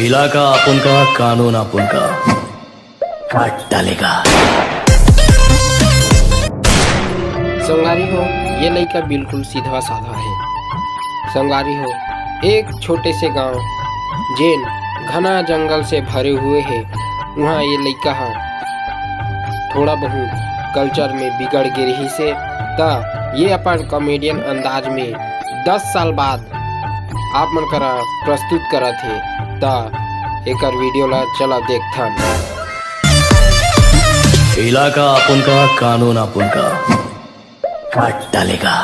इलाका अपन का, कानून अपन का, काट डालेगा। संगारी हो, ये लड़का बिल्कुल सीधा साधा है। संगारी हो, एक छोटे से गांव जेन घना जंगल से भरे हुए है, वहाँ ये लड़का है थोड़ा बहुत कल्चर में बिगड़ गए रही से ता ये अपन कॉमेडियन अंदाज में 10 साल बाद आप मन करा प्रस्तुत करा थे ता एकर वीडियो ला चला देखथन। इलाका अपन का, कानून अपन का, काट डालेगा।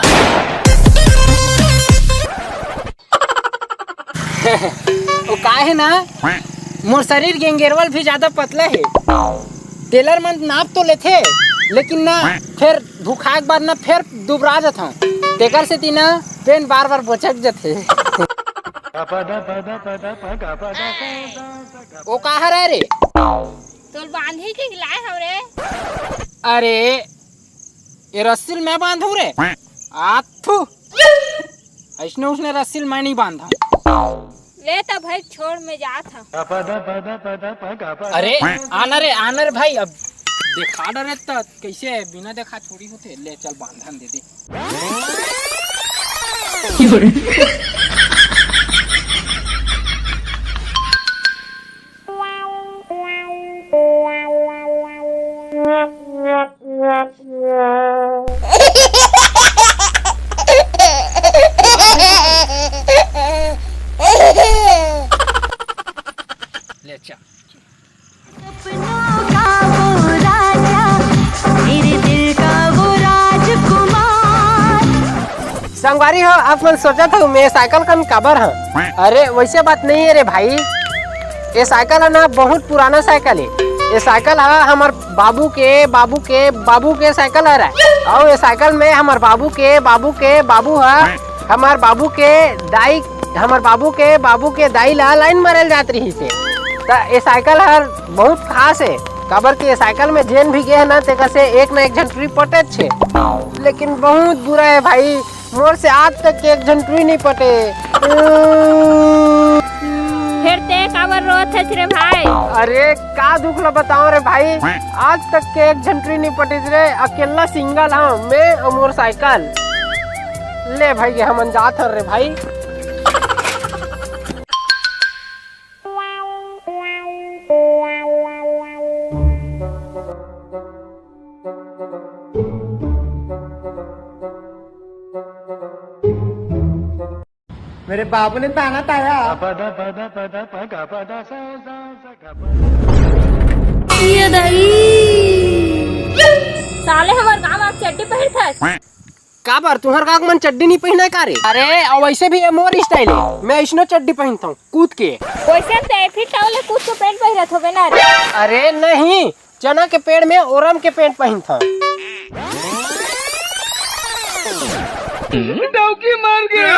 वो का है ना, मोर शरीर गेंगेरवल भी ज्यादा पतला है। टेलर मन नाप तो लेथे लेकिन ना फिर भूखा के बाद ना फिर दुबरा जाता हूँ, तेकर से ती ना पेन बार बार बोचक जाते। वो का है रे? तोल बांधी के लाए हो रे? अरे ये रस्सी मैं बांधू रे? आथू ऐसने उसने रस्सी मैं नहीं बांधा। ले तो भाई छोड़ में जात था। अरे आना रे भाई, अब देखा डरे तो कैसे बिना देखा छोड़ी होते। ले चल बांधन दे दे। ले चल। संगवारी हो, आप मन सोचा था मैं साइकिल का काबर है? अरे वैसे बात नहीं है रे भाई, ये साइकिल है ना बहुत पुराना साइकिल है। ये साइकिल है हमार बाबू के साइकिल है रे। और ये साइकिल में हमार बाबू के बाबू है, हमार बाबू के दाई ला लाइन मरल जात रही से। ये साइकिल है बहुत खास है, काबर की ये साइकिल में जेन भी गए ना तेकर से एक ना एक झंटरी पटे छे। लेकिन बहुत बुरा है भाई, मोर से आज तक एक झंटरी नहीं पटे। फिर ते काबर रोत है रे भाई? अरे का दुख ला बताओ रे भाई, आज तक के एक झंटरी नहीं पटी रे। अकेला सिंगल हूँ मैं और मोर साइकिल। ले भाई हम जात रे भाई। मेरे बाबू ने ताना ताया। ये दही साले हमार गांव में चड्डी पहन था। का बार तुम्हार का मन चड्डी नहीं पहना का रे? अरे और वैसे भी ये मोर स्टाइल है, मैं इसनो चड्डी पहनता हूँ कूद के। वैसे ते फिर टावले कुछ तो पेंट पहनत होबे ना रे? अरे नहीं, चना के पेड़ में ओरम के पेंट पहनता। डौकी मार गया।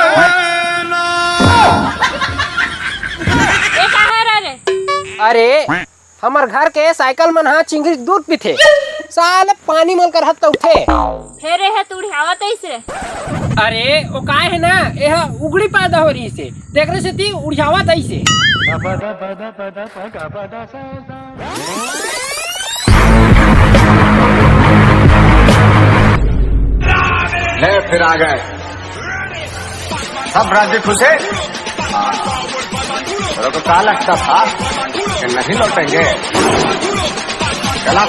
ये का है रे? अरे हमार घर के साइकिल मन हा चिंगरी दूध पीथे, साले पानी मल कर हत्ता उठे। फेरे है तू उड़ावत ऐसे? अरे वो का है ना, यह उगड़ी पैदा हो रही से देखने से ती उड़ावत ऐसे। ले फिर आ गए सब राज्य खुश है। तो क्या लगता था कि नहीं लौटेंगे? चला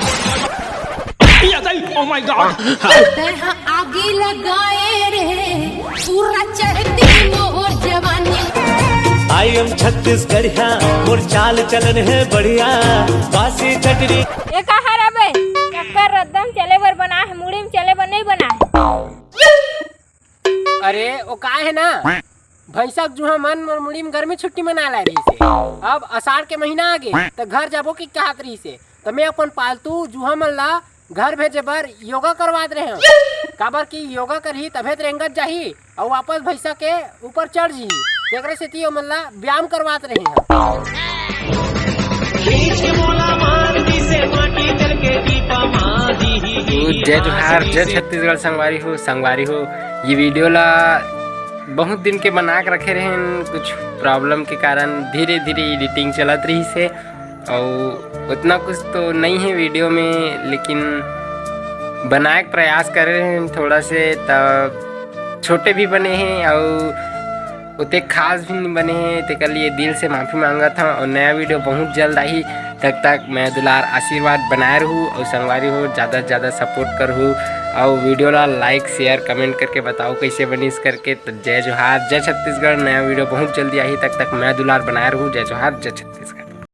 Oh my God! आगे लगाए रे पूरा चढ़ती मोर जवानी। आई एम छत्तीसगढ़िया, मोर चाल चलन है बढ़िया। बासी चटनी ये का है बे? चक्कर रद्दम चले बर बना है, मुड़ी में चले बर नहीं बना है। अरे वो का है ना, भैंसा जो मन मुड़ी में गर्मी छुट्टी मना ला रही से। अब आषाढ़ के महीना आ गए तो घर जाबो की कहत रही से, तो मैं अपन पालतू जुहा मन ला घर भेजे बर योगा करवात रहे हैं। काबर की योगा करही तभे रेंगत जाही और वापस भैंसा के ऊपर चढ़ जी, देखरे से ती मन ला व्यायाम करवात रहे हैं। जय जोहार, जय छत्तीसगढ़ संगवारी हो। ये वीडियो ला बहुत दिन के बना के रखे रहे, कुछ प्रॉब्लम के कारण धीरे धीरे एडिटिंग चलत रही से और उतना कुछ तो नहीं है वीडियो में, लेकिन बनाए के प्रयास कर रहे हैं थोड़ा से। तब छोटे भी बने हैं और उतने खास भी नहीं बने हैं, तो लिए दिल से माफ़ी मांगा था। और नया वीडियो बहुत जल्द आई, तब तक मैं दुलार आशीर्वाद बनाए रहूँ और संगवारी हो ज़्यादा से ज़्यादा सपोर्ट करूँ और वीडियो ला लाइक शेयर कमेंट करके बताओ कैसे बनी इस करके। तो जय जोहार, जय छत्तीसगढ़। नया वीडियो बहुत जल्दी आई, तब तक मैं दुलार बनाए रहूँ। जय जोहार, जय छत्तीसगढ़।